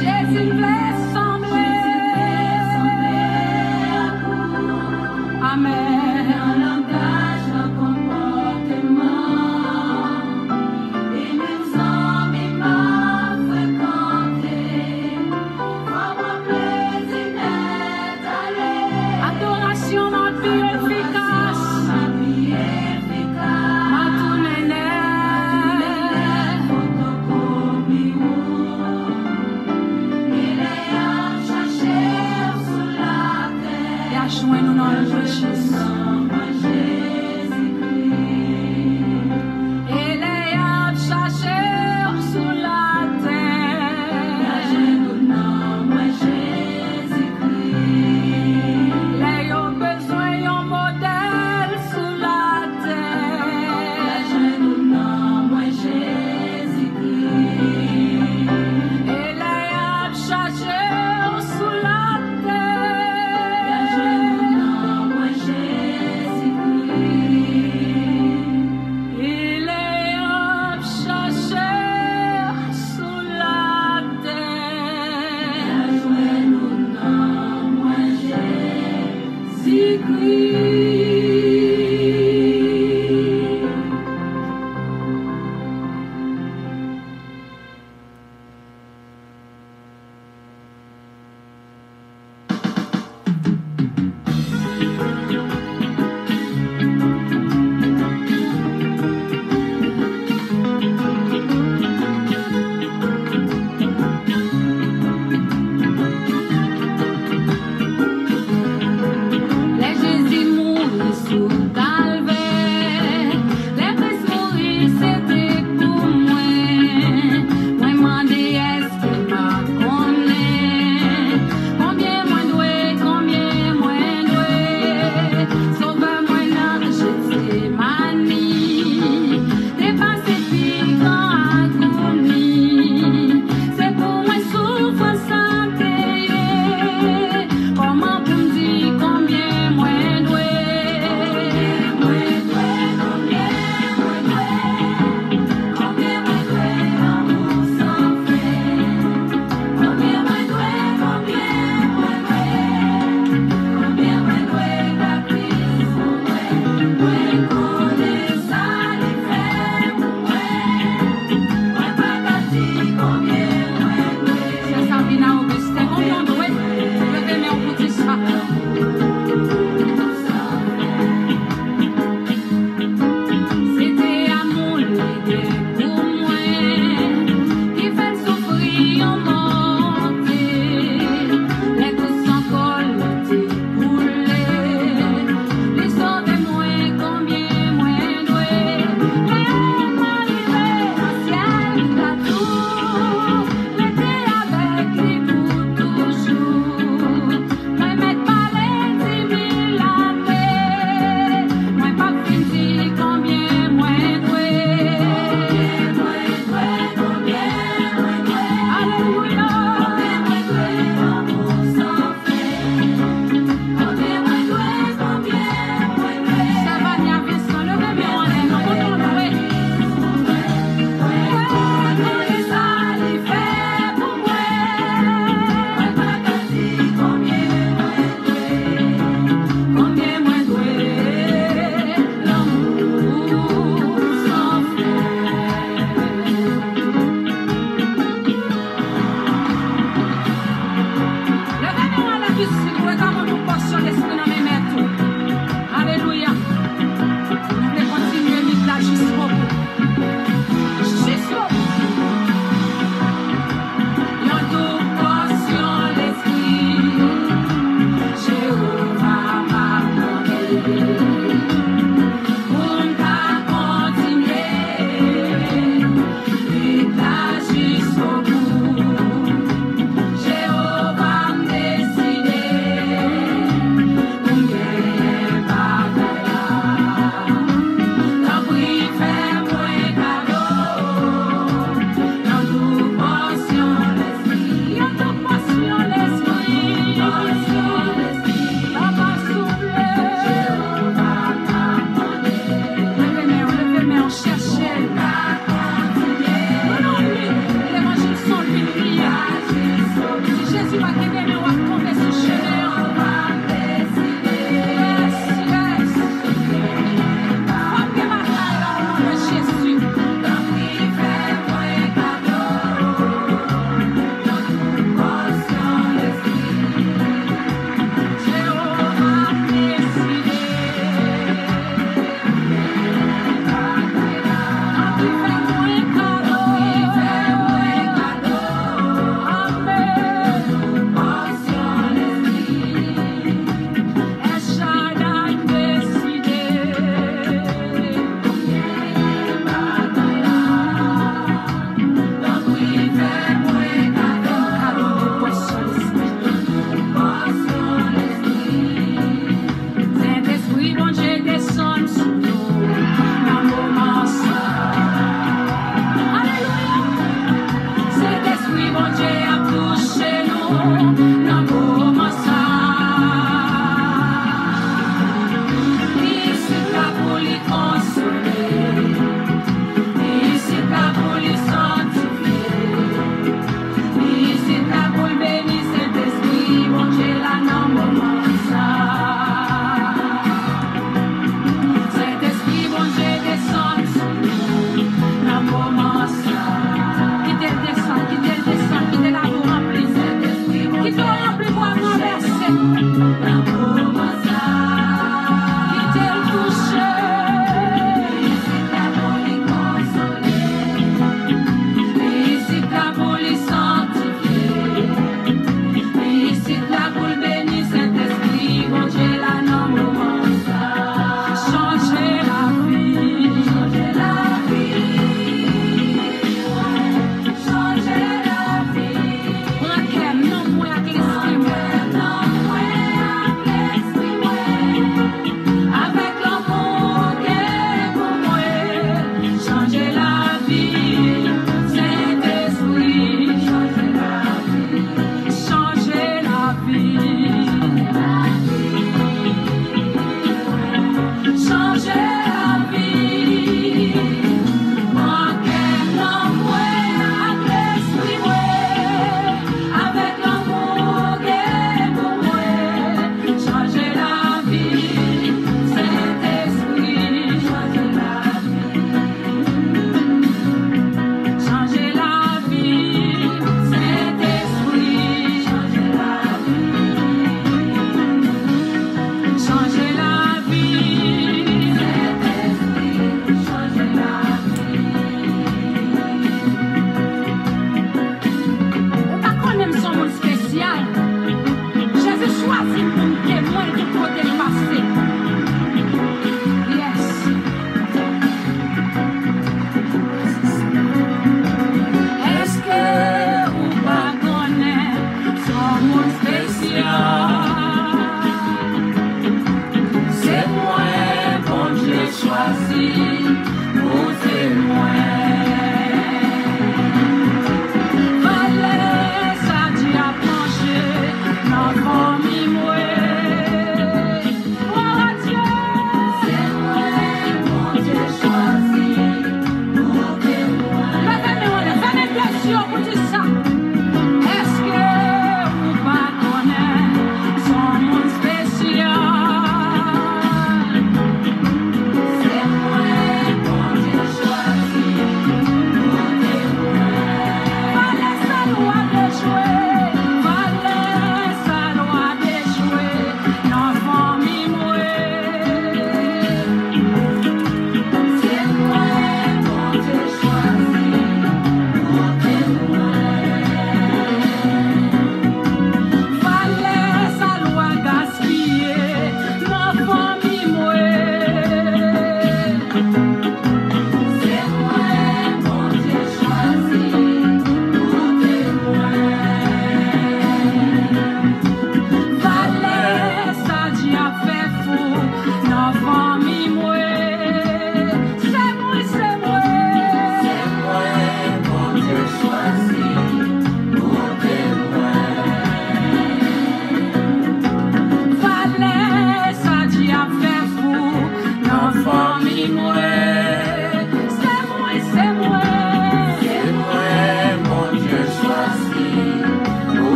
Jésus plaît sembler.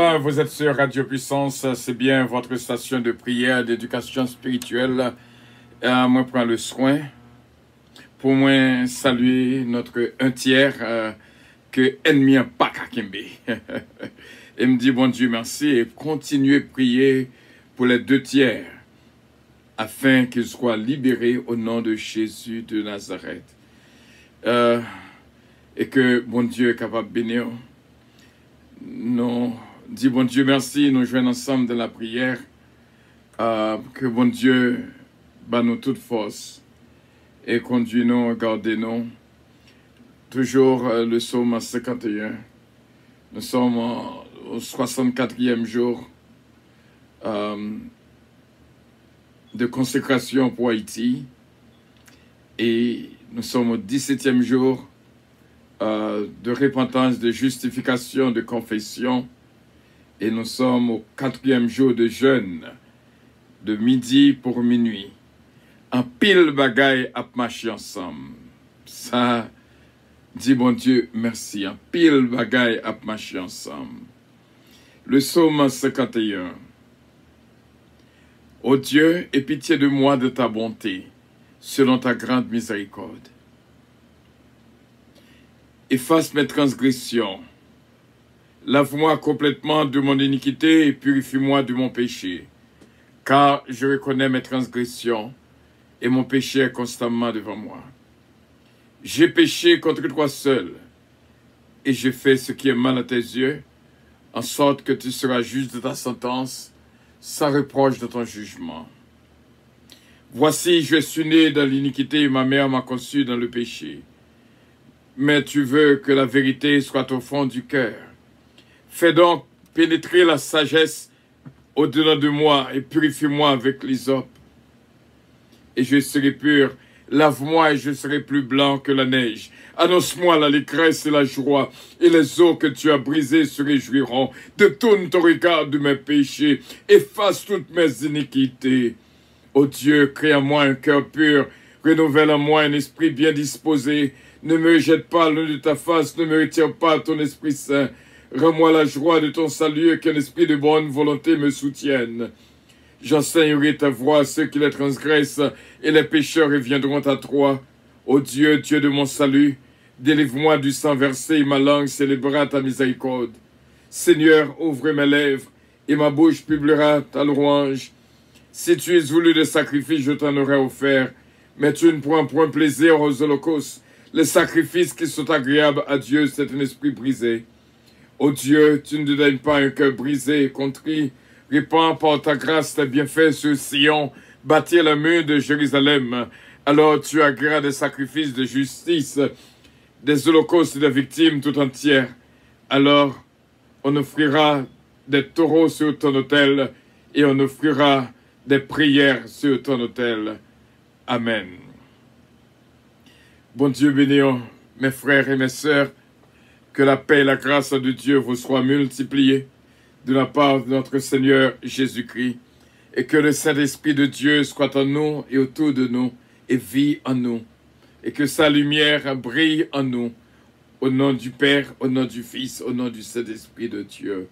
Voilà, vous êtes sur Radio Puissance, c'est bien votre station de prière, d'éducation spirituelle. Moi, je prends le soin pour moi saluer notre un tiers que ennemi en pas Kakimbe. Et me dit, bon Dieu, merci, et continuez à prier pour les deux tiers, afin qu'ils soient libérés au nom de Jésus de Nazareth. Et que bon Dieu est capable de bénir. Nous disons bon Dieu merci, nous joignons ensemble dans la prière. Que bon Dieu bat nous toute force et conduis-nous, gardez-nous. Toujours le psaume 51. Nous sommes au 64e jour de consécration pour Haïti et nous sommes au 17e jour de repentance, de justification, de confession, et nous sommes au 4e jour de jeûne, de midi pour minuit. En pile bagaille à marcher ensemble. Ça dit bon Dieu merci. En pile bagaille à marcher ensemble. Le psaume 51. Ô Dieu, aie pitié de moi de ta bonté, selon ta grande miséricorde. Efface mes transgressions. Lave-moi complètement de mon iniquité et purifie-moi de mon péché. Car je reconnais mes transgressions et mon péché est constamment devant moi. J'ai péché contre toi seul et j'ai fait ce qui est mal à tes yeux, en sorte que tu seras juste de ta sentence, sans reproche de ton jugement. Voici, je suis né dans l'iniquité et ma mère m'a conçu dans le péché. Mais tu veux que la vérité soit au fond du cœur. Fais donc pénétrer la sagesse au-delà de moi et purifie-moi avec l'hysope. Et je serai pur. Lave-moi et je serai plus blanc que la neige. Annonce-moi l'allégresse et la joie, et les eaux que tu as brisées se réjouiront. Détourne ton regard de mes péchés, efface toutes mes iniquités. Ô Dieu, crée en moi un cœur pur, renouvelle en moi un esprit bien disposé. Ne me jette pas loin de ta face, ne me retire pas ton Esprit Saint. Rends-moi la joie de ton salut et qu'un esprit de bonne volonté me soutienne. J'enseignerai ta voix à ceux qui les transgressent, et les pécheurs reviendront à toi. Ô Dieu, Dieu de mon salut, délivre-moi du sang versé, et ma langue célébrera ta miséricorde. Seigneur, ouvre mes lèvres, et ma bouche publiera ta louange. Si tu es voulu de sacrifice, je t'en aurais offert, mais tu ne prends point plaisir aux holocaustes. Les sacrifices qui sont agréables à Dieu, c'est un esprit brisé. Ô Dieu, tu ne te donnes pas un cœur brisé et contrit. Répands par ta grâce tes bienfaits sur Sion, bâtir la mur de Jérusalem. Alors tu agréas des sacrifices de justice, des holocaustes et des victimes tout entières. Alors on offrira des taureaux sur ton autel et on offrira des prières sur ton autel. Amen. Bon Dieu béni, mes frères et mes sœurs, que la paix et la grâce de Dieu vous soient multipliées de la part de notre Seigneur Jésus-Christ, et que le Saint-Esprit de Dieu soit en nous et autour de nous, et vit en nous, et que sa lumière brille en nous, au nom du Père, au nom du Fils, au nom du Saint-Esprit de Dieu.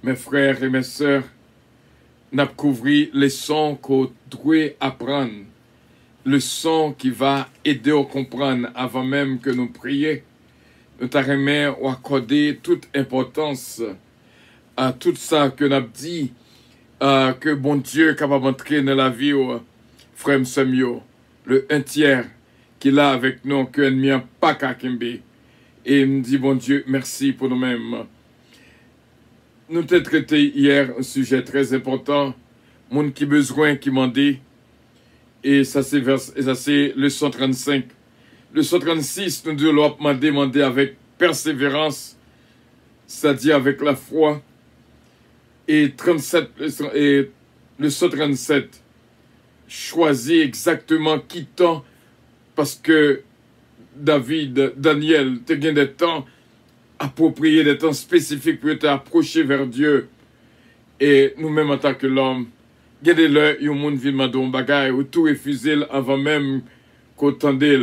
Mes frères et mes sœurs, nous couvrir les sons qu'on doit apprendre, le son qui va aider à comprendre avant même que nous prions. Nous t'arrêtons à accorder toute importance à tout ça que nous avons dit, que bon Dieu est capable d'entrer dans la vie, frère Samuel, le un tiers qu'il a avec nous, que l'ennemi n'a pas qu'à Kimbe. Et il me dit, bon Dieu, merci pour nous-mêmes. Nous avons traité hier un sujet très important, monde qui besoin, qui m'a dit, et ça c'est le 135. Le 136, nous devons demander avec persévérance, c'est-à-dire avec la foi. Et le 137, choisis exactement qui temps, parce que Daniel, tu as des temps appropriés, des temps spécifiques pour t'approcher vers Dieu. Et nous-mêmes en tant que l'homme, regardez-le, il y a un monde qui m'a donné un bagage, ou tout refusé avant même qu'on tendait.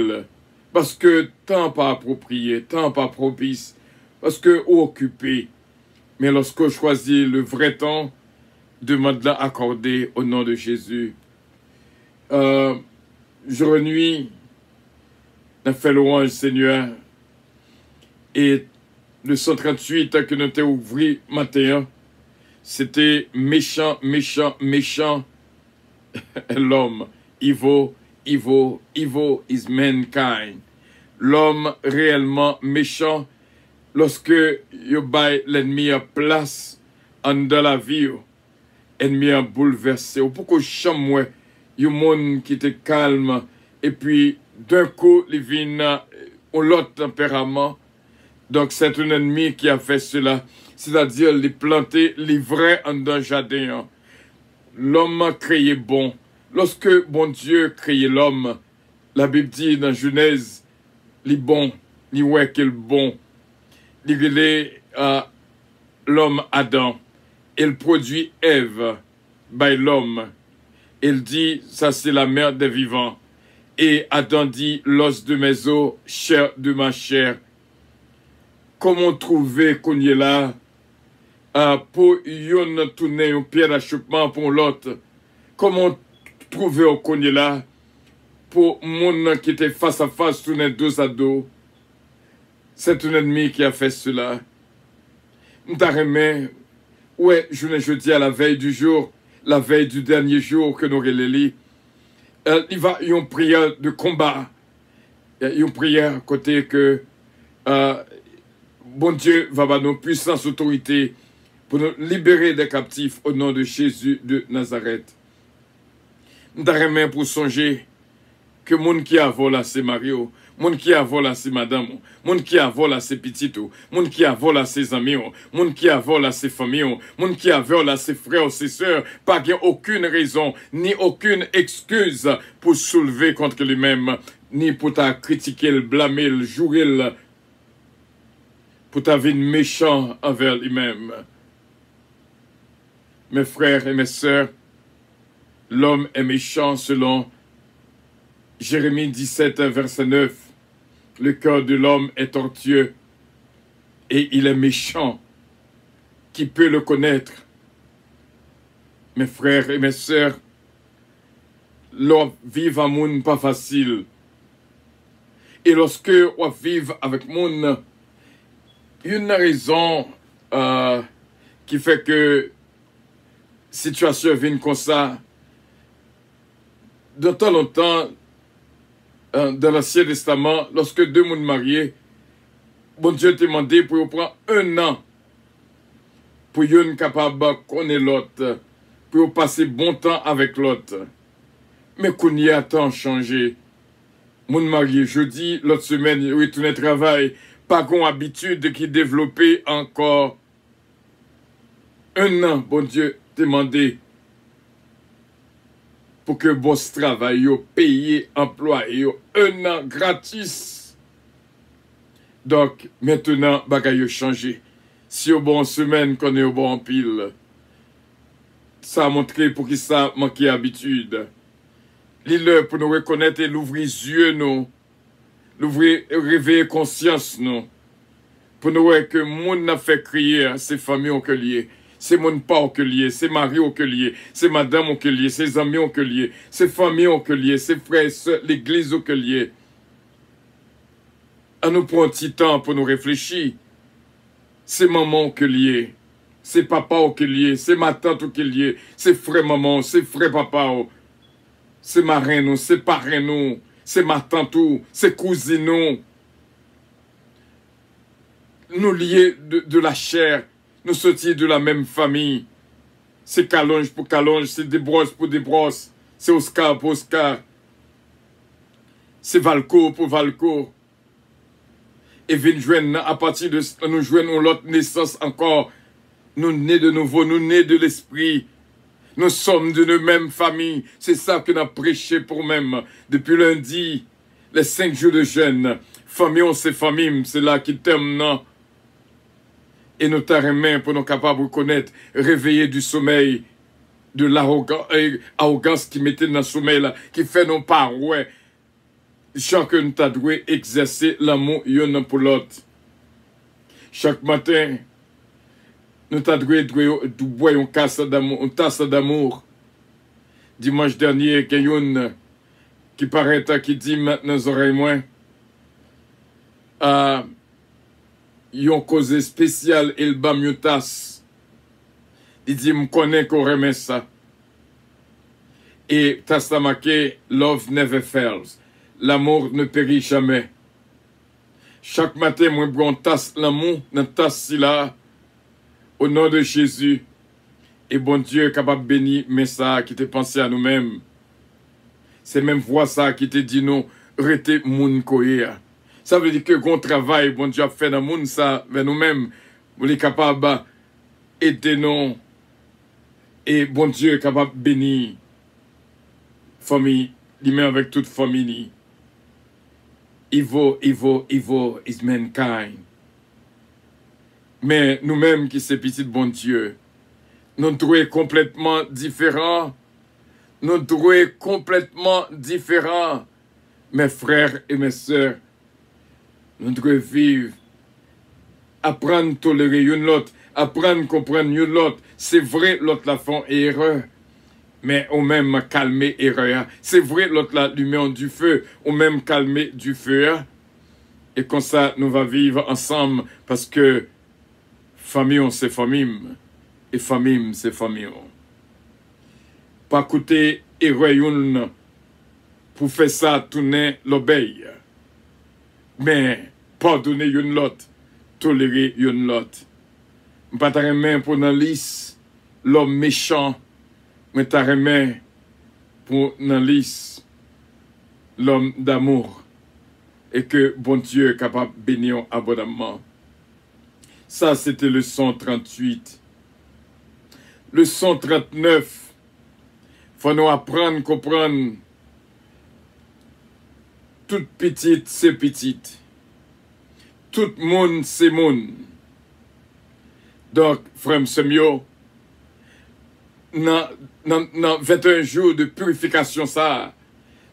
Parce que temps pas approprié, temps pas propice, parce que occupé. Mais lorsqu'on choisit le vrai temps, demande-la accordé au nom de Jésus. Jour et nuit, on a fait louange, Seigneur. Et le 138 que nous t'avons ouvert matin, c'était méchant, méchant, méchant. L'homme, evil is mankind. L'homme réellement méchant, lorsque you bail l'ennemi à place en dans la vie, l'ennemi a bouleversé. Ou pourquoi chambre, you monde qui était calme, et puis d'un coup, il vient l'autre tempérament. Donc c'est un ennemi qui a fait cela, c'est-à-dire les planter, les vrais en dans le jardin. L'homme a créé bon. Lorsque bon Dieu créé l'homme, la Bible dit dans Genèse, les bons, les ouais qu'il bon. Il relève l'homme Adam. Il produit Ève, by l'homme. Il dit, ça c'est la mère des vivants. Et Adam dit, l'os de mes os, chair de ma chair. Comment trouver qu'on y est là pour yon tourner un pied d'achoppement pour l'autre? Comment trouver qu'on y est là pour mon qui était face à face tourner dos à dos? C'est un ennemi qui a fait cela. M'taremé, ouais, je dis à la veille du jour, la veille du dernier jour que nous relélis, il va y a une prière de combat. Il y a une prière côté que bon Dieu va avoir nos puissances autorités pour nous libérer des captifs au nom de Jésus de Nazareth. M'taremé pour songer que moun qui a volé c'est Mario, moun qui a volé c'est madame, moun qui a volé c'est petito, moun qui a volé ses amis, moun qui a volé ses familles, moun qui a volé ses frères, ses sœurs, pas qu'il y ait aucune raison, ni aucune excuse pour soulever contre lui-même, ni pour ta critiquer, le blâmer, le jouer, pour ta vie méchant envers lui-même. Mes frères et mes sœurs, l'homme est méchant selon Jérémie 17, verset 9. Le cœur de l'homme est tortueux et il est méchant. Qui peut le connaître? Mes frères et mes sœurs, l'on vit un monde pas facile. Et lorsque on vit avec monde, une raison qui fait que situation vient comme ça, de temps en temps, dans l'Ancien Testament, lorsque deux mondes mariés, bon Dieu t'a demandé pour prendre 1 an pour être capable de connaître l'autre, pour passer bon temps avec l'autre. Mais qu'on y a tant changé. Mon marié, jeudi, l'autre semaine, il retourne au travail, pas qu'on habitude qui développait encore. 1 an, bon Dieu t'a demandé pour que boss travaille, paye, employé, 1 an gratis. Donc, maintenant, bagaille changé. Si au bon semaine, qu'on est au bon pile, ça a montré pour qui ça manque d'habitude. L'île pour nous reconnaître et l'ouvrir les yeux, nous. L'ouvrir, réveiller conscience, nous. Pour nous voir que le monde n'a fait crier, ces familles ont que lié. C'est mon père au lié, c'est Marie au lié, c'est madame au lié, ses amis au lié, ses familles au lié, ses frères et sœurs, l'église au lié. À nous prendre un petit temps pour nous réfléchir. C'est maman au lié, c'est papa au lié, c'est ma tante au lié, c'est frère maman, c'est frère papa, c'est ma reine, c'est parrain, c'est ma tante, c'est cousine. Nous liés de la chair. Nous sortis de la même famille. C'est Calonge pour Calonge, c'est Desbrosses pour Desbrosses, c'est Oscar pour Oscar. C'est Valcourt pour Valcourt. Et vin joindre, à partir de nous joignons l'autre naissance encore. Nous nés de nouveau, nous nés de l'esprit. Nous sommes d'une même famille. C'est ça que nous avons prêché pour même. Depuis lundi, les 5 jours de jeûne. Famille, on sait famille, c'est là qui t'aime, et nous t'arrêtons pour nous capables de reconnaître, réveiller du sommeil, de l'arrogance qui mettait dans le sommeil, là, qui fait nos pas, ouais. Chacun nous t'a doué exercer l'amour y'en pour l'autre. Chaque matin, nous t'adouons boire une tasse d'amour. Dimanche dernier, il y a une qui paraît qui dit maintenant aux oreilles moins. Ils ont causé spécial et le bam une tasse. Il dit, me connais qu'on remet ça. Et tasse la marqué, love never fails. L'amour ne périt jamais. Chaque matin, moi, je tasse l'amour, dans tasse si là, au nom de Jésus. Et bon Dieu, capable de bénir, mais ça, qui te pensé à nous-mêmes. C'est même voix ça qui te dit nous, rete moun koye. Ça veut dire que qu'on travail, bon Dieu a fait dans le monde, ça, vers nous-mêmes, vous êtes capable d'aider nous. Et bon Dieu est capable de bénir famille, lui-même avec toute famille. Evil is mankind. Mais nous-mêmes qui sommes petits bon Dieu, nous trouvons complètement différents. Nous trouvons complètement différents. Mes frères et mes sœurs, nous devons vivre, apprendre à tolérer une l'autre, apprendre à comprendre une l'autre. C'est vrai, l'autre la font erreur, mais on même calmer erreur. C'est vrai, l'autre la lumière du feu, on même calmer du feu. Et comme ça, nous allons vivre ensemble, parce que famille, c'est famille, et famille, c'est famille. Pas écouter erreur pour faire ça, tourner l'obéi. Mais pardonner une l'autre, tolérer une l'autre. Pas ta main pour dans liste l'homme méchant, mais ta main pour dans liste l'homme d'amour. Et que bon Dieu est capable de bénir abondamment. Ça, c'était le 138. Le 139, il faut nous apprendre, comprendre. Toute petite, c'est petite. Tout monde, c'est monde. Donc, frère Semio, dans 21 jours de purification ça,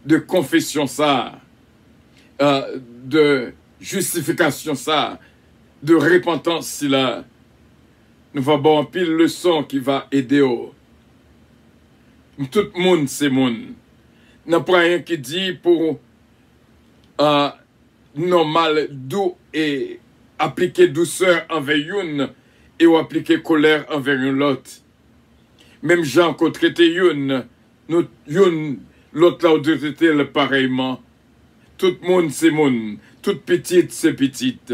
de confession ça, de justification ça, de repentance là, nous allons avoir une pile leçon qui va aider. Tout le monde, c'est monde. Il n'y a pas rien qui dit pour normal, doux et appliquer douceur envers une et ou appliquer colère envers une l'autre. Même gens qu'on traité une, l'autre là, on traité pareillement. Tout le monde, c'est monde. Toute petite, c'est petite.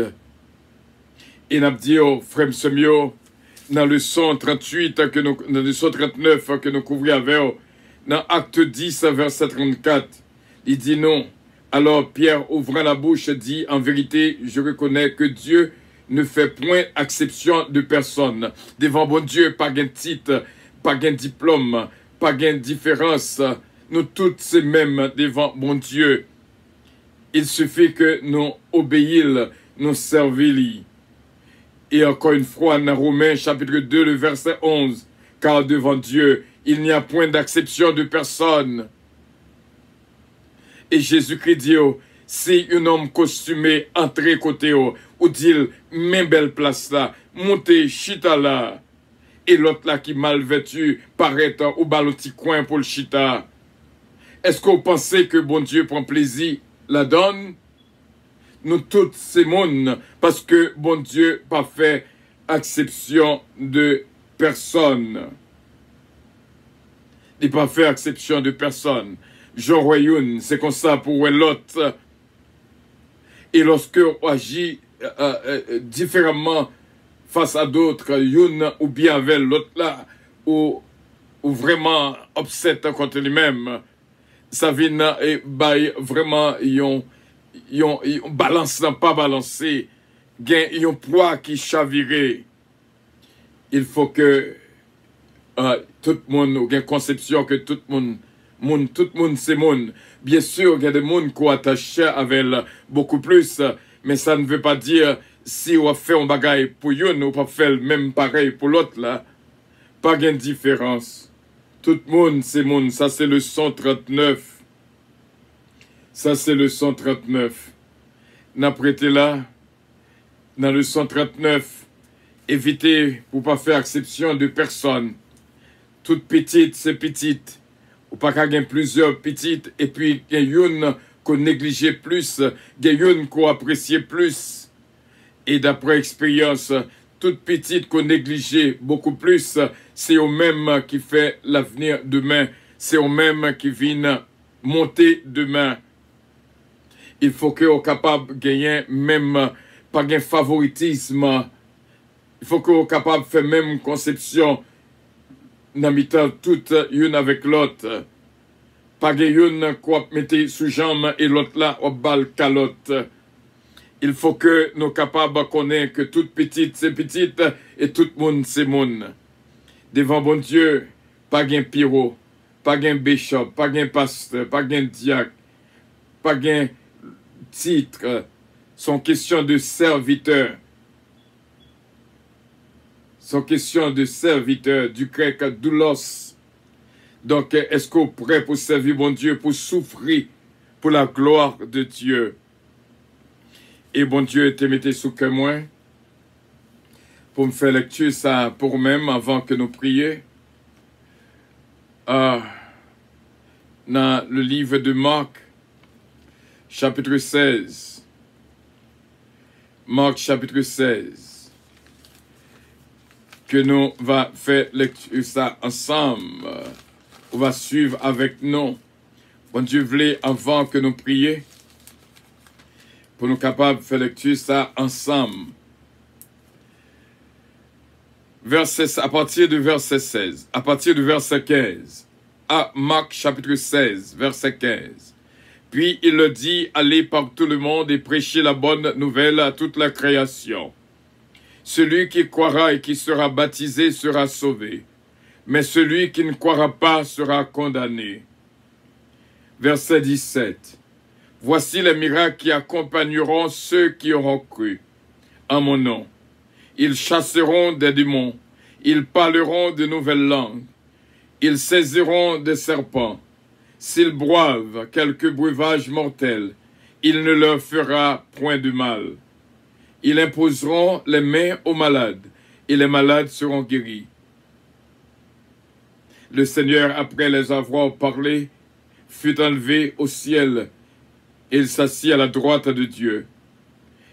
Et nous avons dit, frère Semio, dans le 138, dans le 139 que nous couvrons avec, dans Acte 10, verset 34, il dit non. Alors Pierre, ouvrant la bouche, dit, en vérité, je reconnais que Dieu ne fait point exception de personne. Devant bon Dieu, pas gain titre, pas gain diplôme, pas gain différence. Nous toutes ces mêmes devant bon Dieu. Il suffit que nous obéissions, nous servissions. Et encore une fois, dans Romains chapitre 2, le verset 11, car devant Dieu, il n'y a point d'acception de personne. Et Jésus-Christ dit, si un homme costumé entre côté, ou dit, mais belle place là, montez, chita là, et l'autre là qui mal vêtu, paraît au ballon petit coin pour le chita. Est-ce que vous pensez que bon Dieu prend plaisir la donne? Nous tous ces mondes, parce que bon Dieu pas fait exception de personne. Il n'a pas fait exception de personne. Jean Royoun, c'est comme ça pour l'autre. Et lorsque on agit différemment face à d'autres, une ou bien avec l'autre là, ou vraiment upset contre lui-même, ça vient et vraiment, ils balance pas balancé, ils ont poids qui chaviré. Il faut que tout le monde ait une conception que tout le monde c'est monde. Bien sûr, il y a des gens qui sont attachés avec beaucoup plus, mais ça ne veut pas dire si on fait un bagage pour une, on peut faire le même pareil pour l'autre là. Pas de différence. Tout le monde c'est monde. Ça c'est le 139. Ça c'est le 139. N'a prêté là, dans le 139, Évitez pour pas faire exception de personne. Toute petite, c'est petite. Ou pas qu'à gagner plusieurs petites, et puis il y a une qu'on négligeait plus, il y a une qu'on appréciait plus. Et d'après expérience, toute petite qu'on négligeait beaucoup plus, c'est eux-mêmes qui fait l'avenir demain. C'est eux-mêmes qui viennent monter demain. Il faut qu'on soit capable de gagner même pas un favoritisme. Il faut qu'on soit capable de faire même conception dans mettant toutes une avec l'autre. Pas une qu'on mette sous jambe et l'autre là au bal calotte. Il faut que nous soyons capables de connaître que toute petite c'est petite et tout le monde c'est monde. Devant bon Dieu, pas un pyro, pas un bishop, pas un pasteur, pas un diacre, pas un titre. Sont question de serviteur. Sont question de serviteur, du grec doulos. Donc, est-ce qu'on est prêt pour servir bon Dieu, pour souffrir pour la gloire de Dieu? Et bon Dieu te mette sous que moi pour me faire lecture ça pour même avant que nous prions. Dans le livre de Marc, chapitre 16. Marc, chapitre 16. Que nous va faire lecture ça ensemble. On va suivre avec nous. Bon Dieu voulait avant que nous prions. Pour nous capables de faire lecture ça ensemble. À partir du verset 16, à partir du verset 15, à Marc chapitre 16, verset 15. Puis il le dit, allez par tout le monde et prêchez la bonne nouvelle à toute la création. Celui qui croira et qui sera baptisé sera sauvé, mais celui qui ne croira pas sera condamné. Verset 17. Voici les miracles qui accompagneront ceux qui auront cru en mon nom. Ils chasseront des démons, ils parleront de nouvelles langues, ils saisiront des serpents. S'ils boivent quelque breuvage mortel, il ne leur fera point de mal. Ils imposeront les mains aux malades, et les malades seront guéris. Le Seigneur, après les avoir parlé, fut enlevé au ciel, et il s'assit à la droite de Dieu.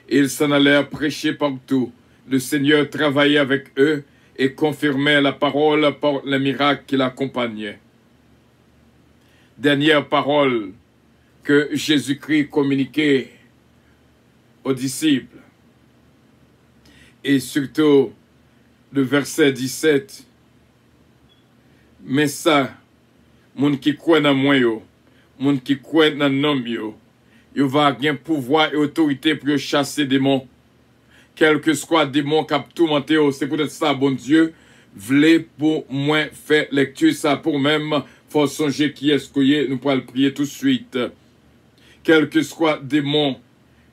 Et ils s'en allèrent prêcher partout. Le Seigneur travaillait avec eux et confirmait la parole par les miracles qui l'accompagnaient. Dernière parole que Jésus-Christ communiquait aux disciples. Et surtout, le verset 17. Mais ça, moun qui croit dans moi, moun qui croit dans nom, il va avoir pouvoir et autorité pour chasser des démons. Quel que soit démon qui a tourmenté, c'est peut-être ça, bon Dieu, voulait pour moi faire lecture ça pour même, faut songer qui est-ce qu'il est, nous pourrons le prier tout de suite. Quel que soit démon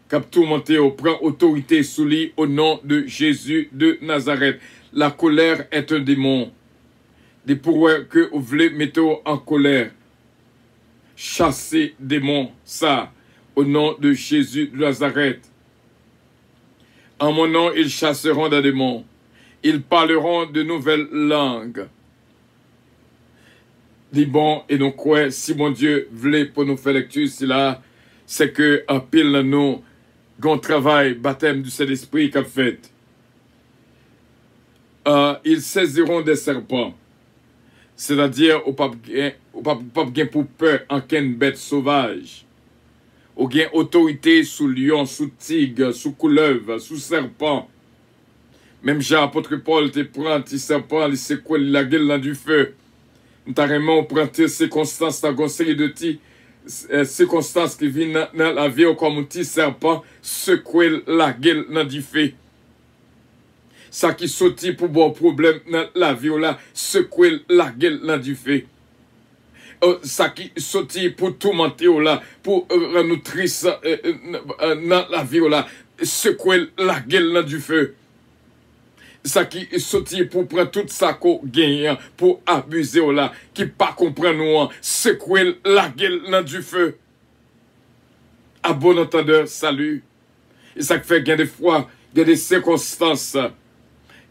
qui a tourmenté, prend autorité sous lui au nom de Jésus de Nazareth. La colère est un démon. Des pouvoirs que vous voulez mettre en colère. Chasser démons, ça, au nom de Jésus de Nazareth. En mon nom, ils chasseront des démons. Ils parleront de nouvelles langues. Dis bon, et donc quoi, si mon Dieu voulait pour nous faire lecture, c'est que en pile nous, grand travail, baptême du Saint-Esprit qu'a fait. Ils saisiront des serpents. C'est-à-dire, au pape gain pour peur en qu'une bête sauvage. Ou gain autorité sous lion, sous tigre, sous couleuvre, sous serpent. Même Jean-Apôtre Paul te prend petit serpent, il secoue la gueule dans du feu. Notamment, on prend tes circonstances, dans une série de circonstances qui viennent dans la vie, comme un petit serpent, secouer la gueule dans du feu. Ça qui sortit pour bon problème dans la vie, là, secouer la gueule dans du feu. Ça qui sortit pour tout mentir, là, pour nous tristes dans la vie, là, secouer la gueule dans du feu. Ça qui sortit pour prendre tout ça qu'on gagne, pour abuser, là, qui pas comprendre nous, secouer la gueule dans du feu. À bon entendeur, salut. Et ça fait qu'il y a des fois, il y a des circonstances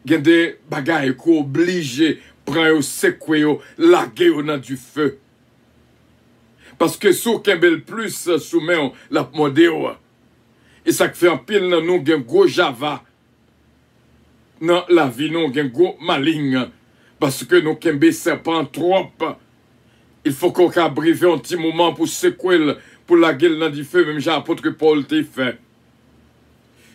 gen des bagailles qu'on obligé prendre au secouer laguer dans du feu. Parce que sous kembel plus soumen la modéo. Et ça fait un pile dans nous gen gros java. Dans la vie nous gen gros maligne. Parce que nous kembe serpent trop. Il faut qu'on brive un petit moment pour secouer pour la gueule dans du feu, même j'apôtre Paul t'a fait.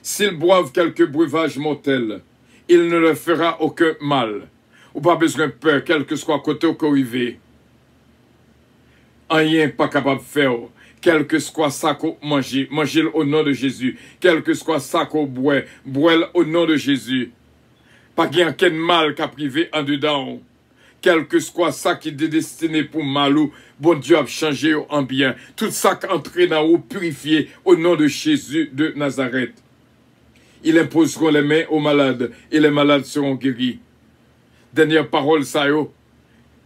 S'ils boivent quelques breuvages mortels, il ne leur fera aucun mal. Ou pas besoin de peur, quel que soit côté où arrivé. Rien pas capable de faire. Quel que soit ça qu'on mange, mangez au nom de Jésus. Quel que soit ça qu'on boit, bois au nom de Jésus. Pas qu'il y ait aucun mal qu'a privé en dedans. Quel que soit ça qui est destiné pour malou, bon Dieu a changé en bien. Tout ça qui entre dans ou purifié au nom de Jésus de Nazareth. Ils imposeront les mains aux malades et les malades seront guéris. Dernière parole, ça yo.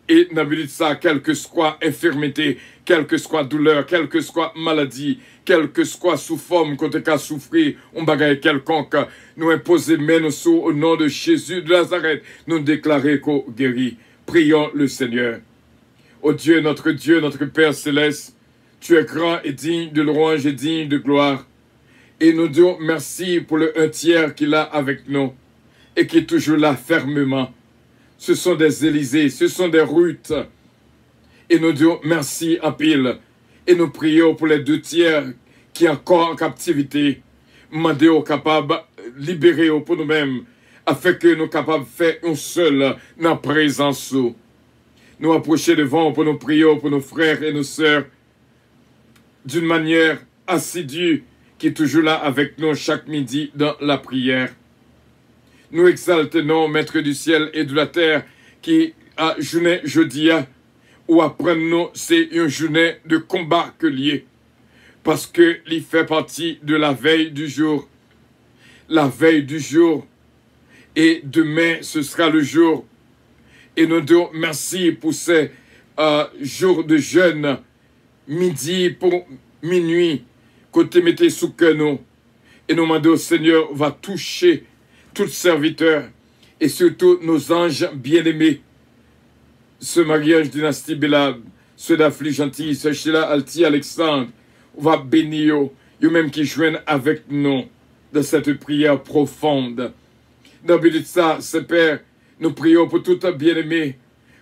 Et n'habite ça, quelle que soit infirmité, quelle que soit douleur, quelle que soit maladie, quelle que soit sous forme qu'on te souffrir, on bagaille quelconque, nous imposer main au nom de Jésus de Nazareth, nous déclarer qu'on guérit. Prions le Seigneur. Ô Dieu, notre Père céleste, tu es grand et digne de louange et digne de gloire. Et nous disons merci pour le 1/3 qu'il a avec nous et qui est toujours là fermement. Ce sont des Élysées, ce sont des Ruth. Et nous disons merci en pile. Et nous prions pour les 2/3 qui sont encore en captivité. Demandez capables de libérer pour nous-mêmes, afin que nous soyons capables de faire un seul dans la présence. Nous approcher devant pour nous prier pour nos frères et nos sœurs d'une manière assidue qui est toujours là avec nous chaque midi dans la prière. Nous exaltons Maître du ciel et de la terre qui a journée jeudi ou après nous c'est une journée de combat que lié parce que il fait partie de la veille du jour. La veille du jour et demain ce sera le jour. Et nous disons merci pour ces jours de jeûne, midi pour minuit, côté mettez sous que nous. Et nous demandons au Seigneur va toucher tous serviteurs et surtout nos anges bien-aimés. Ce mariage dynastie Belab, ceux d'Affli Gentil, ceux Sheila Alti Alexandre, on va bénir eux même qui joignent avec nous dans cette prière profonde. Dans le but de ça, c'est Père, nous prions pour tout bien-aimé.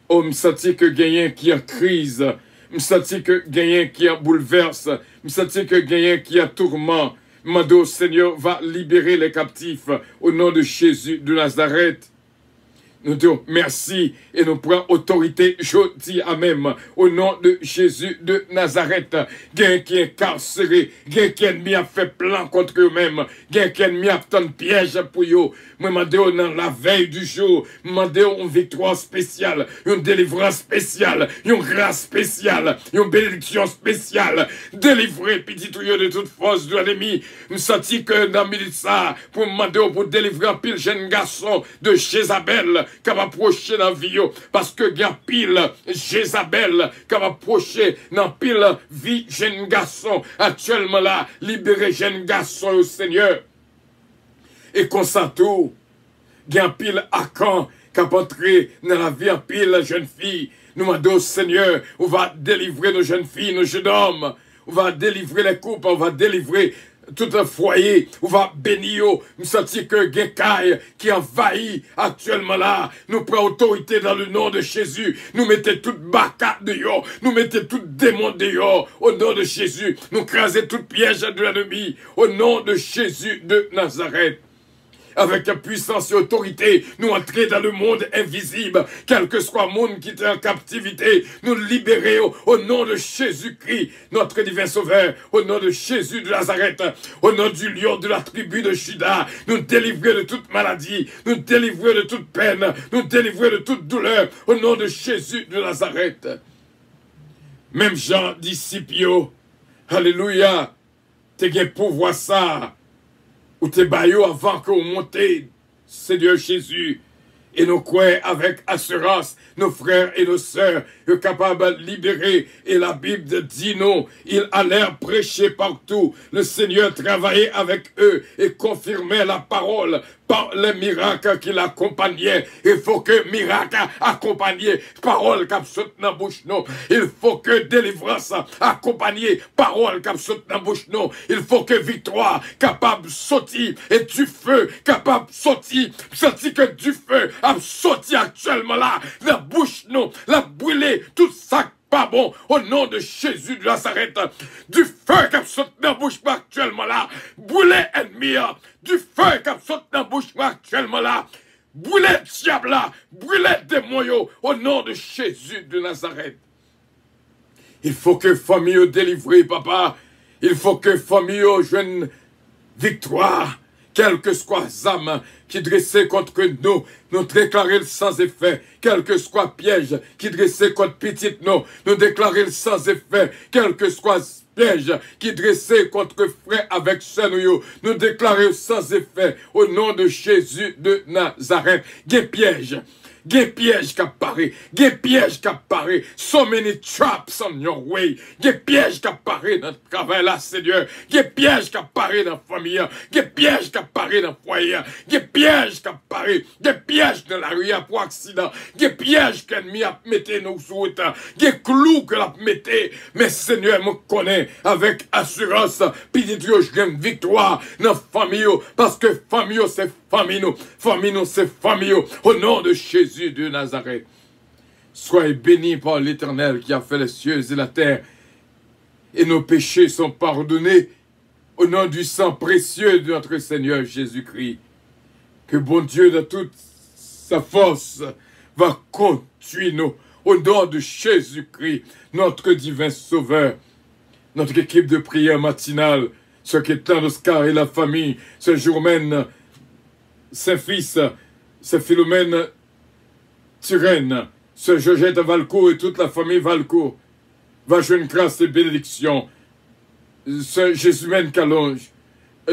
Oh, me sentir que gagnant qui est en crise, me sentir que gagnant qui est bouleverse, me sentir que gagnant qui est tourment. Mando, Seigneur, va libérer les captifs au nom de Jésus de Nazareth. Nous disons merci et nous prenons autorité, je dis à même, au nom de Jésus de Nazareth. Gain qui est incarcéré, gain qui ennemi a fait plan contre eux-mêmes, gain qui ennemi a fait un piège pour eux. Moi, demandez dans la veille du jour, demandez une victoire spéciale, une délivrance spéciale, une grâce spéciale, une bénédiction spéciale. Délivrer petit tuyau de toute force de l'ennemi. Nous senti que dans le ça, pour demander pour délivrer un pile jeune garçon de Jézabel, qui va approcher dans la vie, parce que il y a pile Jézabel qui va approcher dans pile vie jeune garçon. Actuellement là, libérer jeune garçon au Seigneur. Et qu'on s'entoure, il y a pile Akan qui va entrer dans la vie en pile jeune fille. Nous demandons au Seigneur, on va délivrer nos jeunes filles, nos jeunes hommes, on va délivrer les couples, on va délivrer tout un foyer, on va bénir, nous sentir que Genkai qui envahit actuellement là, nous prenons autorité dans le nom de Jésus, nous mettons toute baka dehors, nous mettons tout démon dehors, au nom de Jésus, nous crasons tout piège de l'ennemi, au nom de Jésus de Nazareth. Avec la puissance et autorité, nous entrer dans le monde invisible, quel que soit le monde qui est en captivité, nous libérer au nom de Jésus-Christ, notre divin sauveur, au nom de Jésus de Nazareth, au nom du lion de la tribu de Juda, nous délivrer de toute maladie, nous délivrer de toute peine, nous délivrer de toute douleur, au nom de Jésus de Nazareth. Même Jean, disciple, alléluia, t'es bien pour voir ça. Ou te baillot avant que vous montez, Seigneur Jésus, Et nous croyons avec assurance, nos frères et nos sœurs, sont capables de libérer. Et la Bible dit nous, ils allèrent prêcher partout. Le Seigneur travaillait avec eux et confirmait la parole par les miracles qui l'accompagnaient. Il faut que miracle accompagne parole qui saute dans la bouche nous. Il faut que délivrance accompagne parole qui saute dans la bouche nous. Il faut que victoire capable de sortir et du feu capable de sortir. Sentir que du feu a sorti actuellement là, la bouche nous, la brûler, tout ça pas bon, au nom de Jésus de Nazareth, du feu qui saute dans la bouche actuellement là, brûler ennemi, du feu qui saute dans la bouche actuellement là, brûler diable là, brûler démon au nom de Jésus de Nazareth. Il faut que famille délivre, papa, il faut que famille joigne victoire. Quel que soit âme qui dressait contre nous, nous déclarer sans effet. Quel que soit piège qui dressait contre petite nous déclarer sans effet. Quel que soit piège qui dressait contre frère avec sœur nous déclarer sans effet. Au nom de Jésus de Nazareth. Des pièges. Des pièges qui apparaissent, des pièges qui apparaissent, so many traps on your way, des pièges qui apparaissent dans le travail là, Seigneur, des pièges qui apparaissent dans la famille, des pièges qui apparaissent dans le foyer, des pièges qui apparaissent, des pièges dans la rue pour accident, des pièges qu'ennemi a mis nos routes, des clous que l'a mis, mais Seigneur me connaît avec assurance, puis Dieu, je gagne victoire dans la famille, parce que famille c'est famille nous c'est famille, au nom de Jésus de Nazareth. Soyez bénis par l'Éternel qui a fait les cieux et la terre, et nos péchés sont pardonnés au nom du sang précieux de notre Seigneur Jésus-Christ. Que bon Dieu de toute sa force va conduire nous au nom de Jésus-Christ, notre divin Sauveur. Notre équipe de prière matinale, ce qui est Oscar et la famille, ce Germaine, ses fils, ce Philomène Tyrène, ce Georgette Valcourt et toute la famille Valcourt, va jouer une grâce et bénédiction. Ce Jésumène Calonge,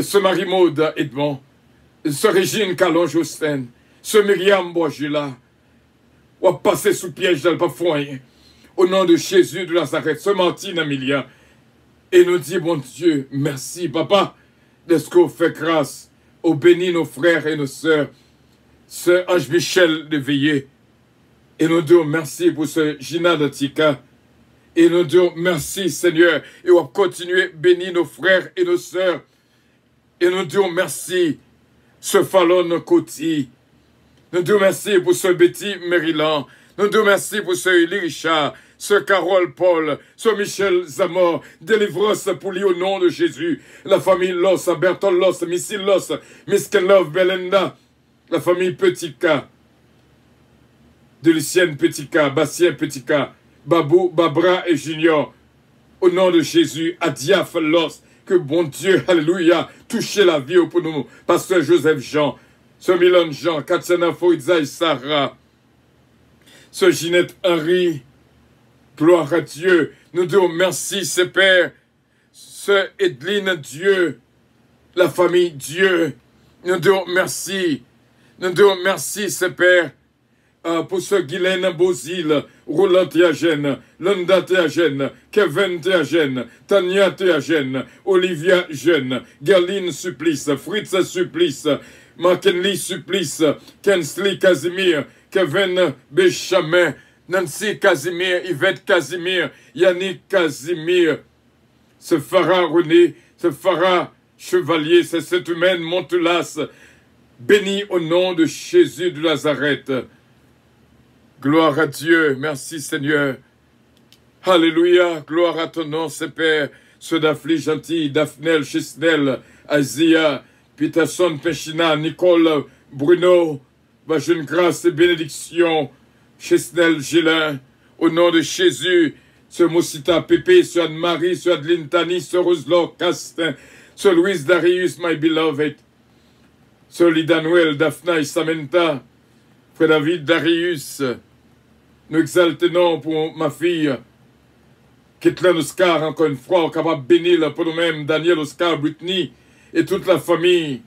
ce Marie-Maude Edmond, ce Régine Calonge Austin, ce Myriam Boisgila, on va passer sous piège dans le foyer. Au nom de Jésus de Nazareth, ce Martine Amelia, et nous dit, bon Dieu, merci, papa, de ce qu'on fait grâce, au béni nos frères et nos sœurs, ce Ange Michel de Veillé, et nous disons merci pour ce Gina de Tika, et nous disons merci, Seigneur, et on va continuer à bénir nos frères et nos sœurs, et nous disons merci, ce Fallon Coty, nous disons merci pour ce Betty Maryland, nous disons merci pour ce Élie Richard, ce Carole Paul, ce Michel Zamor, délivrance pour lui au nom de Jésus, la famille Loss, Bertol Loss, Missy Loss, Miss Love, Belenda, la famille Petit-K, de Lucienne Petit-K, Bastien Petit-K, Babou, Babra et Junior, au nom de Jésus, Adiaf Loss, que bon Dieu, alléluia, touchez la vie pour nous, Pasteur Joseph Jean, ce Milan Jean, Katsana Foïdza et Sarah, ce Ginette Henry, gloire à Dieu. Nous disons merci, ce Père, ce Edline Dieu, la famille Dieu. Nous disons merci. Nous disons merci, ce Père, pour ce Guylaine Bozil, Roland Théagène, Londa Théagène, Kevin Théagène, Tania Théagène, Olivia Jeune, Galine Supplice, Fritz Supplice, McKinley Supplice, Kensley Casimir, Kevin Béchamin, Nancy Casimir, Yvette Casimir, Yannick Casimir, ce Farah René, ce Farah Chevalier, cette humaine Montelas, béni au nom de Jésus de Nazareth. Gloire à Dieu, merci Seigneur. Alléluia, gloire à ton nom, c'est Père, ceux d'Affli Gentil, Daphnel, Chisnel, Azia, Peterson, Pechina, Nicole, Bruno, va jeune grâce et bénédiction, Chesnel Gélin, au nom de Jésus, ce Moussita Pépé, ce Anne-Marie, ce Adeline Tani, ce Roselot Castin, ce Louise Darius, my beloved, ce Lidanuel, Daphna et Samantha, frère David Darius, nous exaltons pour ma fille, Ketlan Oscar, encore une fois, capable de bénir pour nous-mêmes, Daniel Oscar, Brittany, et toute la famille.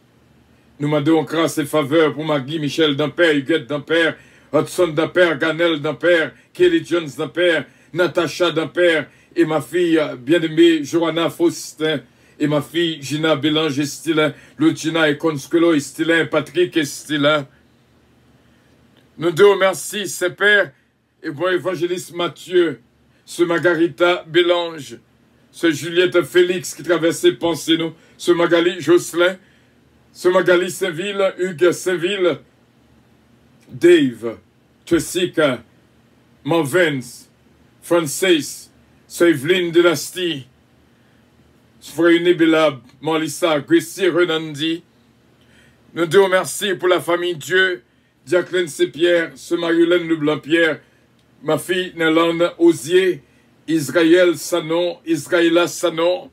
Nous demandons grâce et faveur pour Maggie, Michel d'Ampère, Huguette d'Ampère, Hudson d'Ampère, Ganel d'Ampère, Kelly Jones d'Ampère, Natacha d'Ampère, et ma fille bien-aimée Johanna Faustin, et ma fille Gina Bélange et Stilin, Lucina et Conscolo et Stilin, Patrick et Stilin. Nous te remercions, Saint-Père, et pour évangéliste Mathieu, ce Margarita Bélange, ce Juliette Félix qui traversait pensez nous, ce Magali Jocelyn, ce Magali Saint-Ville, Hugues Saint-Ville, Dave, Jessica, Marvins, Francis, ce Evelyne Delasty, Frère Nebelab, Marlissa, Gracie Renandi. Nous te remercions pour la famille Dieu, Jacqueline Sepierre, ce Marie-Hélène Leblanc-Pierre, ma fille Nélande Osier, Israël Sanon, Israëla Sanon.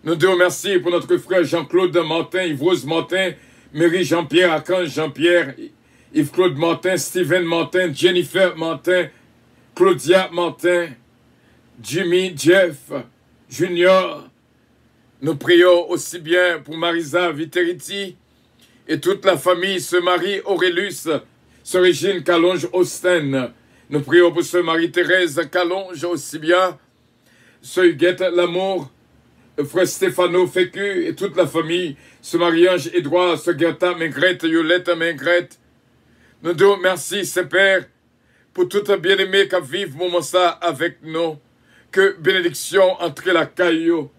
Nous te remercions pour notre frère Jean-Claude Martin, Yves-Rose Martin, Mary Jean-Pierre, Archange Jean-Pierre, Yves-Claude Martin, Steven Martin, Jennifer Martin, Claudia Martin, Jimmy, Jeff, Junior. Nous prions aussi bien pour Marisa Viteriti et toute la famille, ce Marie Aurélus, ce Régine Calonge Austin. Nous prions pour ce Marie-Thérèse Calonge aussi bien, ce Huguette Lamour, frère Stéphano Fécu et toute la famille, ce Marie-Ange Édouard, ce Gerta Maingrette, Yolette Maingrette. Nous te remercions, Saint-Père, pour tout bien-aimé qui vive moment ça avec nous. Que bénédiction entre la caillou.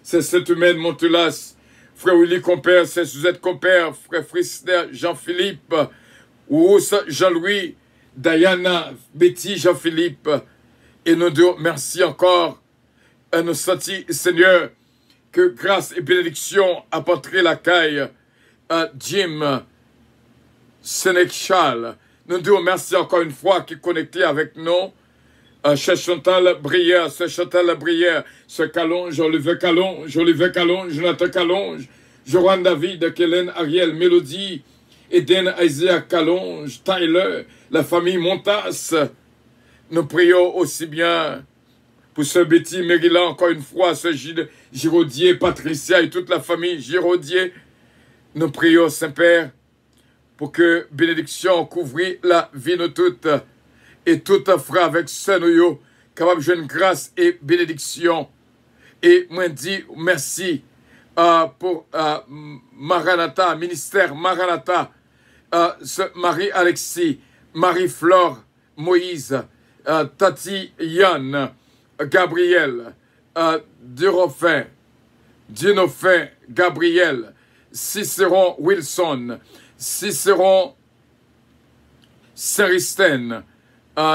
C'est cette humaine Montelas, frère Willy Compère, c'est Suzette Compère, frère Frister, Jean-Philippe, Rousse Jean-Louis, Diana, Betty, Jean-Philippe. Et nous te remercions encore à nos sentis, Seigneur, que grâce et bénédiction apporterait la caille à Jim Sénéchal. Nous te remercions encore une fois qui est connecté avec nous. Cher Chantal Brière, ce Chantal Brière, ce Calonge, Olivier Calonge, Jonathan Calonge, Joran David, Kellen Ariel, Mélodie, Eden Isaiah Calonge, Tyler, la famille Montas. Nous prions aussi bien pour ce Betty Maryland, encore une fois, ce Giraudier, Patricia et toute la famille Giraudier. Nous prions, Saint-Père, pour que bénédiction couvre la vie de toutes. Et tout frère avec ce nous, capable de jouer une grâce et bénédiction. Et moi, dis merci pour Maranatha, ministère Maranatha, ce Marie-Alexis, Marie-Flore, Moïse, Tati Yann, Gabriel, Durofin, Dinofin, Gabriel, Cicéron Wilson, Cicéron Seristen,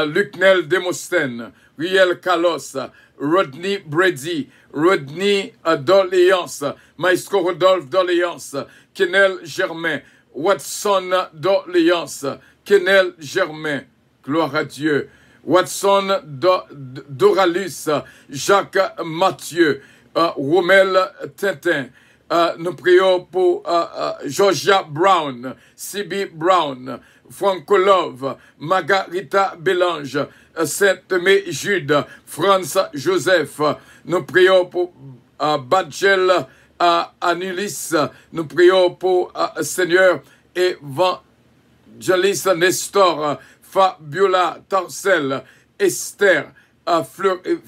Lucnel Demosthène, Riel Kalos, Rodney Brady, Rodney d'Orléans, Maestro Rodolphe d'Orléans, Kenel Germain, Watson d'Orléans, Kenel Germain, gloire à Dieu, Watson d'Oralus, Jacques Mathieu, Romel Tintin. Nous prions pour Georgia Brown, C.B. Brown, Frankolov, Margarita Bélange, Sainte-Mé Jude, Franz Joseph. Nous prions pour Badgel Anulis. Nous prions pour Seigneur Evangelis Nestor, Fabiola Tarcel, Esther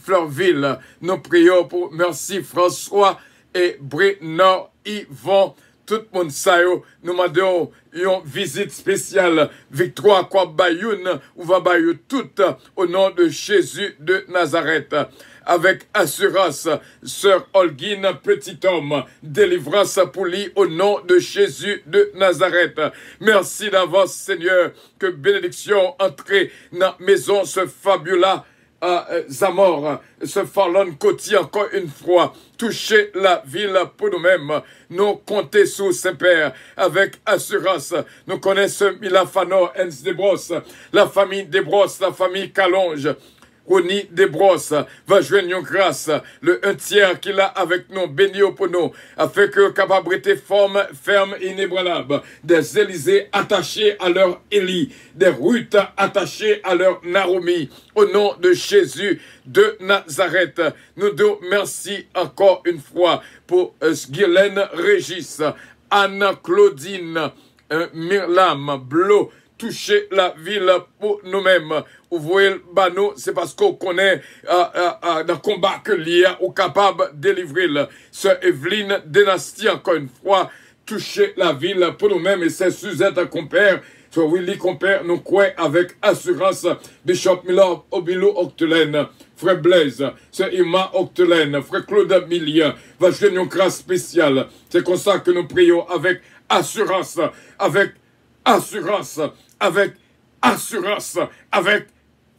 Fleurville. Nous prions pour Merci François et Bruno Yvon. Tout le monde sait, nous demandons une visite spéciale, Victoire Kwabayoun, ou va bayou tout au nom de Jésus de Nazareth. Avec assurance, Sœur Holguine, petit homme, délivrance pour lui au nom de Jésus de Nazareth. Merci d'avance, Seigneur, que bénédiction entrée dans la maison, ce fabula. Zamor, ce Farlon Côtier encore une fois, toucher la ville pour nous-mêmes. Nous comptons sous Saint-Père avec assurance. Nous connaissons Milafano, Hens Desbrosses, la famille Desbrosses, la famille Calonge. Roni Desbrosses va joindre une grâce, le un tiers qu'il a avec nous, béni pour nous, afin que capacité forme ferme et inébranlable, des Élysées attachés à leur Élie, des Ruth attachés à leur Naomi, au nom de Jésus de Nazareth. Nous te remercions encore une fois pour Guylaine Régis, Anna-Claudine, Myrlam, Blo, toucher la ville pour nous-mêmes. Ouvrez le banneau, c'est parce qu'on connaît dans le combat que l'IA est capable de délivrer. Sœur Evelyne Dynastie, encore une fois, toucher la ville pour nous-mêmes et c'est Suzette Compère. Soit Willy Compère, nous croyons avec assurance. Bishop Miller, Obilo Octelaine, Frère Blaise, Sœur Ima Octelaine, Frère Claude Millien, va jouer une grâce spéciale. C'est comme ça que nous prions avec assurance, avec assurance, avec assurance, avec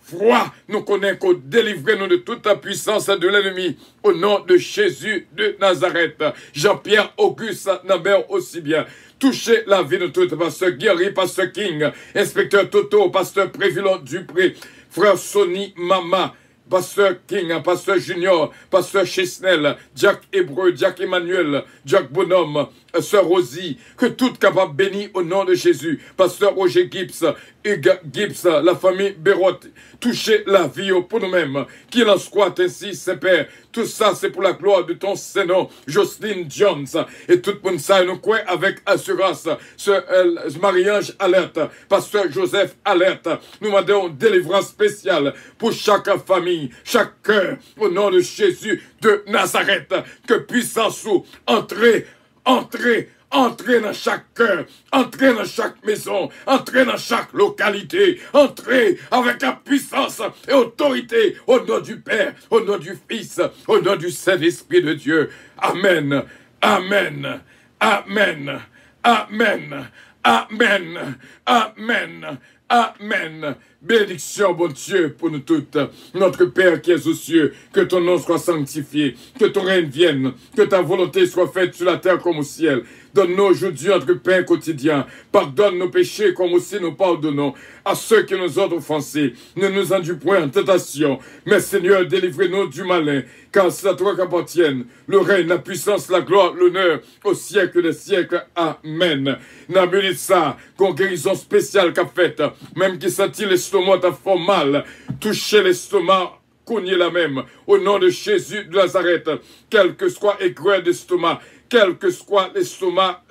foi. Nous connaissons qu'on délivre nous de toute la puissance de l'ennemi. Au nom de Jésus de Nazareth. Jean-Pierre Auguste Nabert aussi bien. Touchez la vie de tout. Pasteur Guéry, Pasteur King, Inspecteur Toto, Pasteur Prévilon Dupré, Frère Sonny Mama, Pasteur King, Pasteur Junior, Pasteur Chesnel, Jack Hébreu, Jack Emmanuel, Jack Bonhomme, Sœur Rosie, que tout capable béni au nom de Jésus. Pasteur Roger Gibbs, Hugues Gibbs, la famille Bérotte, touchez la vie pour nous-mêmes. Qu'il en soit ainsi, Saint-Père. Tout ça, c'est pour la gloire de ton Saint-Nom, Jocelyne Jones. Et tout le monde ça, nous croit avec assurance. Ce Marie-Ange alerte, Pasteur Joseph alerte. Nous demandons une délivrance spéciale pour chaque famille, chaque cœur, au nom de Jésus de Nazareth. Que puissance ou entrer dans chaque cœur, entrez dans chaque maison, entrez dans chaque localité, entrez avec la puissance et autorité au nom du Père, au nom du Fils, au nom du Saint-Esprit de Dieu. Amen, amen, amen, amen, amen, amen, amen. Bénédiction, bon Dieu, pour nous toutes. Notre Père qui es aux cieux, que ton nom soit sanctifié, que ton règne vienne, que ta volonté soit faite sur la terre comme au ciel. Donne-nous aujourd'hui notre pain quotidien. Pardonne nos péchés comme aussi nous pardonnons à ceux qui nous ont offensés. Ne nous induis point en tentation, mais Seigneur, délivrez-nous du malin, car c'est à toi qu'appartiennent le règne, la puissance, la gloire, l'honneur, au siècle des siècles. Amen. N'abusez ça, qu'on guérison spéciale qu'a faite, même qui sentit l'estomac t'a fait mal, touchez l'estomac, cognez la même, au nom de Jésus de Nazareth, quel que soit aigreur d'estomac, quel que soit l'estomac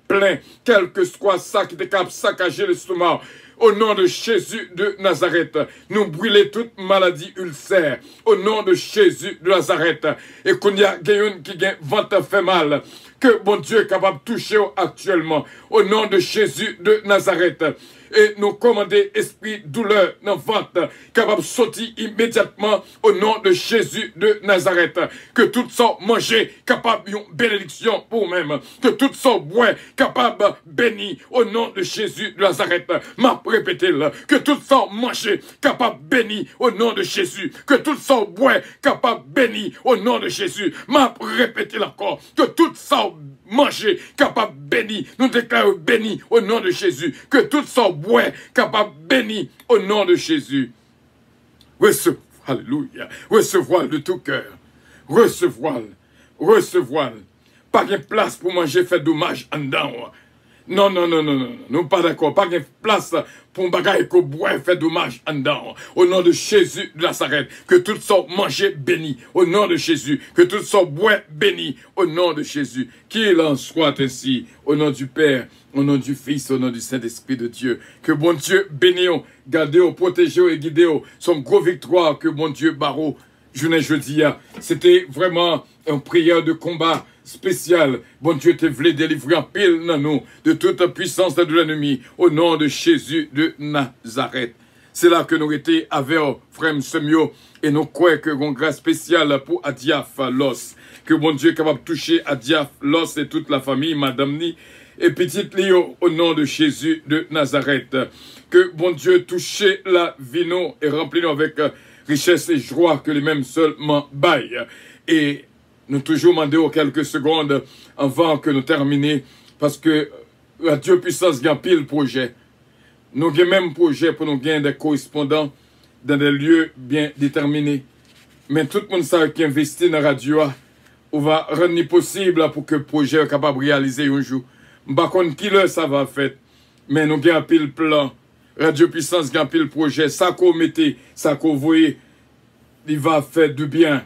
plein, quel que soit ça qui te capable saccager l'estomac, au nom de Jésus de Nazareth, nous brûler toute maladie ulcère, au nom de Jésus de Nazareth, et qu'on y a quelqu'un qui a ventre fait mal, que bon Dieu est capable de toucher actuellement, au nom de Jésus de Nazareth. Et nous commander esprit douleur dans le ventre, capable de sortir immédiatement au nom de Jésus de Nazareth. Que toutes sortes manger, capable d'une bénédiction pour même. Que toutes sortes boire, capable béni au nom de Jésus de Nazareth. M'a répété là. Que toutes sortes manger, capable béni au nom de Jésus. Que toutes sortes boire, capable béni au nom de Jésus. M'a répété encore. Que toutes sortes manger, capable béni. Nous déclarons béni au nom de Jésus. Que toutes sortes boire, capable béni au nom de Jésus. Recevoir, alléluia. Recevoir de tout cœur. Recevoir, recevoir. Pas de place pour manger, faire dommage en dedans. Non, non, non, non, non, non, pas d'accord. Pas de place pour bagaille qu'on boit, fait dommage en dedans. Au nom de Jésus de Nazareth, que toutes sortes manger béni. Au nom de Jésus, que toutes sortes boire béni. Au nom de Jésus, qu'il en soit ainsi. Au nom du Père, au nom du Fils, au nom du Saint-Esprit de Dieu. Que bon Dieu bénisse, gardez, protégez et guidez. Son gros victoire, que bon Dieu barreau. Jeudi, c'était vraiment une prière de combat spécial. Bon Dieu te voulait délivrer en pile dans nous de toute puissance de l'ennemi au nom de Jésus de Nazareth. C'est là que nous étions avec frère Semio et nous croyons que une grâce spéciale pour Adiaf Los. Que bon Dieu est capable de toucher Adiaf Los et toute la famille, Madame Ni et petite Léo au nom de Jésus de Nazareth. Que bon Dieu touche la vie nous et remplit nous avec richesse et joie que les mêmes seulement baillent. Et nous toujours demandons quelques secondes avant que nous terminions, parce que la Dieu puissance gagne pile projet. Nous avons même projet pour nous gagner des correspondants dans des lieux bien déterminés. Mais tout le monde sait qui investit dans la radio, on va rendre possible pour que le projet soit capable de réaliser un jour. Je ne sais pas qui ça va faire, mais nous avons pile plan. Radio Puissance gagne pile projet. Ça qu'on mette, ça qu'on voit, il va faire du bien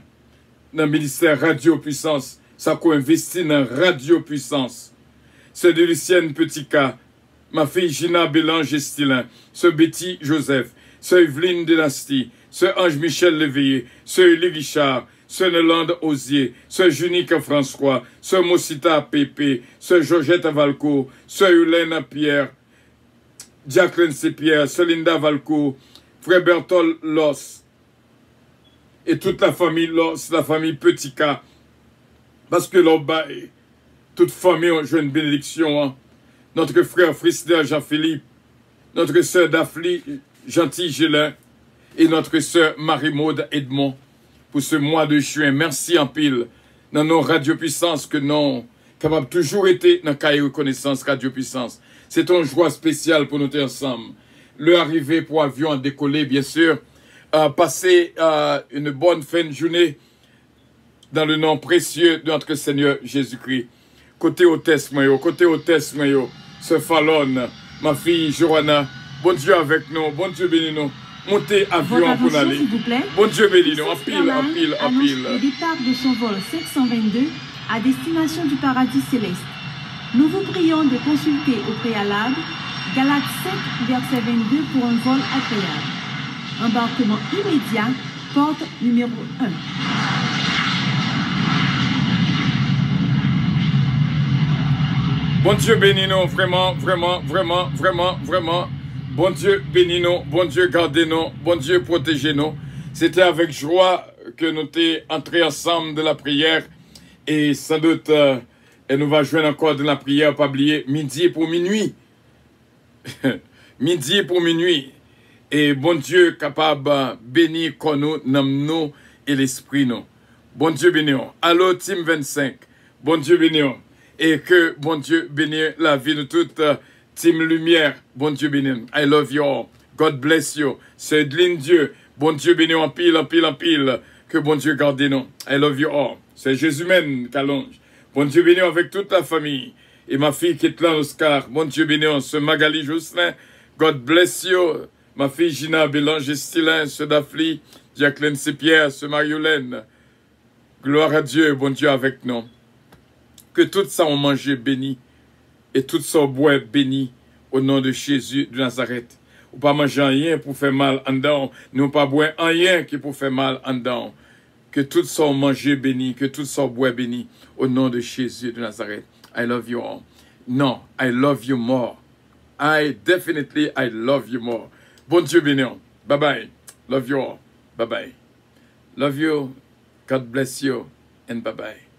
dans le ministère Radio Puissance. Ça qu'on investit dans Radio Puissance. Sœur de Lucienne Petit-Cas, ma fille Gina Bélange Estilin, Sœur Betty Joseph, Sœur Evelyne Dynastie, Sœur Ange-Michel Léveillé, Sœur Élie Richard, Sœur Nolande Osier, Sœur Junique François, Sœur Mosita Pépé, Sœur Georgette Valco, Sœur Hélène Pierre, Jacqueline C-Pierre, Sœur Linda Valco, Frère Berthold Loss, et toute la famille Loss, la famille Petit-Cas, parce que l'on baille, toute famille a joué une bénédiction. Hein. Notre frère Frister Jean-Philippe, notre sœur Daphne Gentil-Gélin et notre sœur Marie-Maude Edmond pour ce mois de juin. Merci en pile dans nos radiopuissances que nous capables toujours été dans cahier reconnaissance radiopuissance. C'est une joie spéciale pour nous tous ensemble. Le arrivé pour avion à décoller, bien sûr. Passer une bonne fin de journée dans le nom précieux de notre Seigneur Jésus-Christ. Côté hôtesse, moi, ce Fallon, ma fille Johanna, bon Dieu avec nous, bon Dieu bénis nous. Montez avion pour aller. Bon Dieu bénis nous, en pile. Le départ de son vol 722 à destination du paradis céleste. Nous vous prions de consulter au préalable Galates 5, verset 22 pour un vol agréable. Embarquement immédiat, porte numéro 1. Bon Dieu bénis nous, vraiment. Bon Dieu bénis nous, bon Dieu gardez nous, bon Dieu protégez nous. C'était avec joie que nous sommes entrés ensemble de la prière. Et sans doute, elle nous va joindre encore de la prière, pas oublier, midi pour minuit. Midi pour minuit. Et bon Dieu capable de bénir nous et l'esprit nous. Bon Dieu bénis nous. Allô, Team 25. Bon Dieu bénis nous. Et que bon Dieu bénisse la vie de toute Team Lumière. Bon Dieu bénisse. I love you all. God bless you. C'est de Dieu. Bon Dieu bénisse en pile. Que bon Dieu garde nous. I love you all. C'est Jésus-même qu'allonge. Bon Dieu bénisse avec toute la famille. Et ma fille qui est là, Oscar. Bon Dieu bénisse. Ce Magali Jocelyn. God bless you. Ma fille Gina Bélange Estilin. Ce Daphne. Jacqueline C-Pierre. Ce Mariolène. Gloire à Dieu. Bon Dieu avec nous. Que tout ça on mange béni et tout ça on boit béni au nom de Jésus de Nazareth. Ou pas manger rien pour faire mal en dedans, nous pas boire rien qui pour faire mal en dedans. Que tout ça on mange béni, que tout ça on boit béni au nom de Jésus de Nazareth. I love you all. Non, I love you more. I love you more. Bon Dieu béni. Bye bye. Love you all. Bye bye. Love you. God bless you and bye bye.